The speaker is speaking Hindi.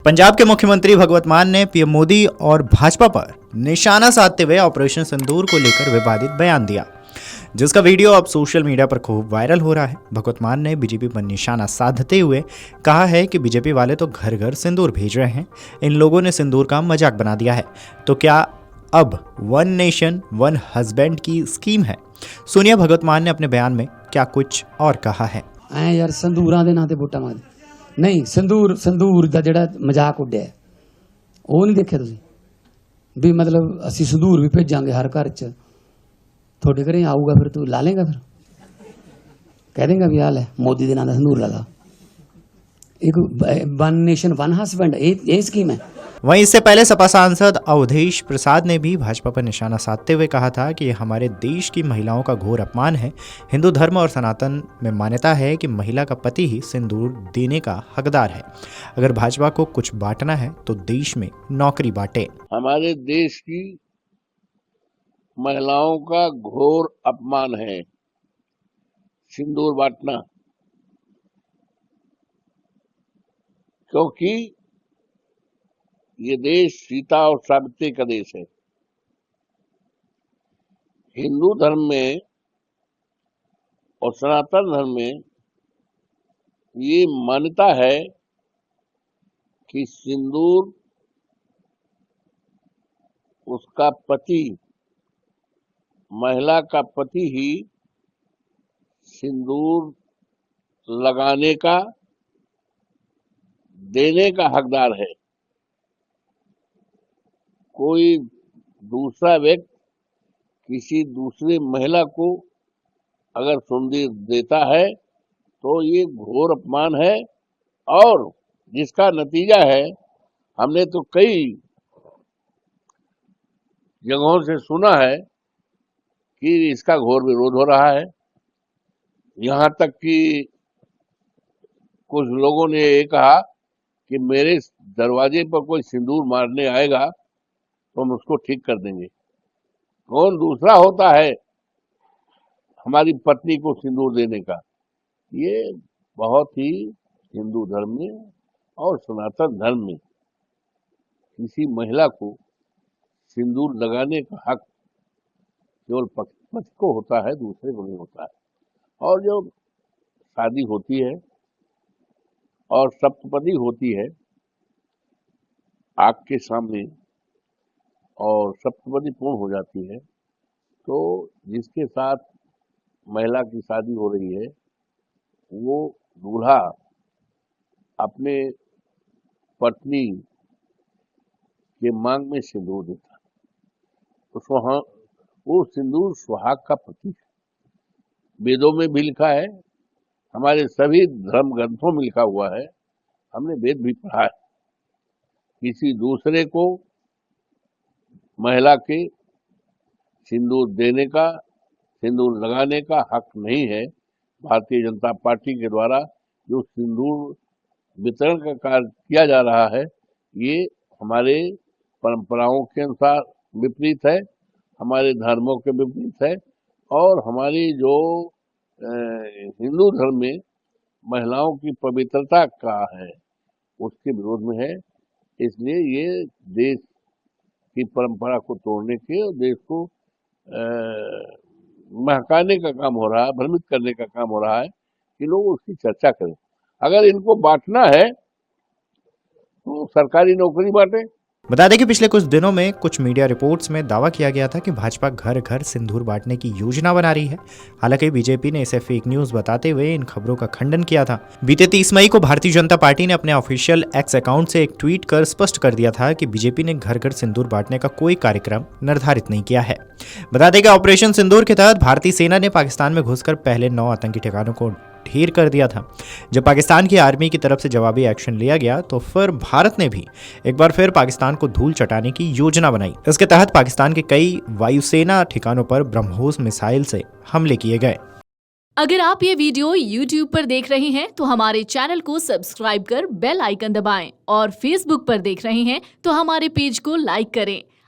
पंजाब के मुख्यमंत्री भगवंत मान ने पीएम मोदी और भाजपा पर निशाना साधते हुए ऑपरेशन सिंदूर को लेकर विवादित बयान दिया, जिसका वीडियो अब सोशल मीडिया पर खूब वायरल हो रहा है। भगवंत मान ने बीजेपी पर निशाना साधते हुए कहा है कि बीजेपी वाले तो घर घर सिंदूर भेज रहे हैं, इन लोगों ने सिंदूर का मजाक बना दिया है। तो क्या अब वन नेशन वन हस्बैंड की स्कीम है? सुनिए भगवंत मान ने अपने बयान में क्या कुछ और कहा है। यार संदूरां दे नां ते वोटां मंगदे नहीं, संदूर दा जिहड़ा मजाक उड्डिया ਉਹ नहीं देखिया तुसीं भी मतलब ਅਸੀਂ संदूर भी भेजांगे हर घर च ਤੁਹਾਡੇ ਘਰੇ ਆਊਗਾ, फिर तू ला लेगा, फिर कह देगा भी आ ले मोदी दे नां दा संदूर ला ला। एक वन नेशन वन हस्बैंड ये स्कीम है। वहीं इससे पहले सपा सांसद अवधेश प्रसाद ने भी भाजपा पर निशाना साधते हुए कहा था कि यह हमारे देश की महिलाओं का घोर अपमान है। हिंदू धर्म और सनातन में मान्यता है कि महिला का पति ही सिंदूर देने का हकदार है। अगर भाजपा को कुछ बांटना है तो देश में नौकरी बांटे। हमारे देश की महिलाओं का घोर अपमान है सिंदूर बांटना, क्योंकि ये देश सीता और सावित्री का देश है। हिंदू धर्म में और सनातन धर्म में ये मान्यता है कि सिंदूर उसका पति, महिला का पति ही सिंदूर लगाने का, देने का हकदार है। कोई दूसरा व्यक्ति किसी दूसरी महिला को अगर सिंदूर देता है तो ये घोर अपमान है, और जिसका नतीजा है हमने तो कई जगहों से सुना है कि इसका घोर विरोध हो रहा है। यहाँ तक कि कुछ लोगों ने ये कहा कि मेरे दरवाजे पर कोई सिंदूर मारने आएगा तो हम उसको ठीक कर देंगे। कौन दूसरा होता है हमारी पत्नी को सिंदूर देने का? ये बहुत ही हिंदू धर्म में और सनातन धर्म में किसी महिला को सिंदूर लगाने का हक केवल पति को होता है, दूसरे को नहीं होता है। और जो शादी होती है और सप्तपदी होती है आग के सामने और सप्तपदी पूर्ण हो जाती है, तो जिसके साथ महिला की शादी हो रही है वो दूल्हा अपने पत्नी के मांग में सिंदूर देता है। तो वो सिंदूर सुहाग का प्रतीक है। वेदों में भी लिखा है, हमारे सभी धर्म ग्रंथों में लिखा हुआ है, हमने वेद भी पढ़ा है। किसी दूसरे को महिला के सिंदूर देने का, सिंदूर लगाने का हक नहीं है। भारतीय जनता पार्टी के द्वारा जो सिंदूर वितरण का कार्य किया जा रहा है ये हमारे परंपराओं के अनुसार विपरीत है, हमारे धर्मों के विपरीत है, और हमारी जो हिंदू धर्म में महिलाओं की पवित्रता का है उसके विरोध में है। इसलिए ये देश की परंपरा को तोड़ने के और देश को महकाने का काम हो रहा है, भ्रमित करने का काम हो रहा है कि लोग उसकी चर्चा करें। अगर इनको बांटना है तो सरकारी नौकरी बांटे। बता दें कि पिछले कुछ दिनों में कुछ मीडिया रिपोर्ट्स में दावा किया गया था कि भाजपा घर घर सिंदूर बांटने की योजना बना रही है। हालांकि बीजेपी ने इसे फेक न्यूज बताते हुए इन खबरों का खंडन किया था। बीते 30 मई को भारतीय जनता पार्टी ने अपने ऑफिशियल एक्स अकाउंट से एक ट्वीट कर स्पष्ट कर दिया था कि बीजेपी ने घर घर सिंदूर बांटने का कोई कार्यक्रम निर्धारित नहीं किया है। बता दें कि ऑपरेशन सिंदूर के तहत भारतीय सेना ने पाकिस्तान में घुसकर पहले 9 आतंकी ठिकानों को ढेर कर दिया था। जब पाकिस्तान की आर्मी की तरफ से जवाबी एक्शन लिया गया तो फिर भारत ने भी एक बार फिर पाकिस्तान को धूल चटाने की योजना बनाई। इसके तहत पाकिस्तान के कई वायुसेना ठिकानों पर ब्रह्मोस मिसाइल से हमले किए गए। अगर आप ये वीडियो YouTube पर देख रहे हैं तो हमारे चैनल को सब्सक्राइब कर बेल आइकन दबाएं, और Facebook पर देख रहे हैं तो हमारे पेज को लाइक करें।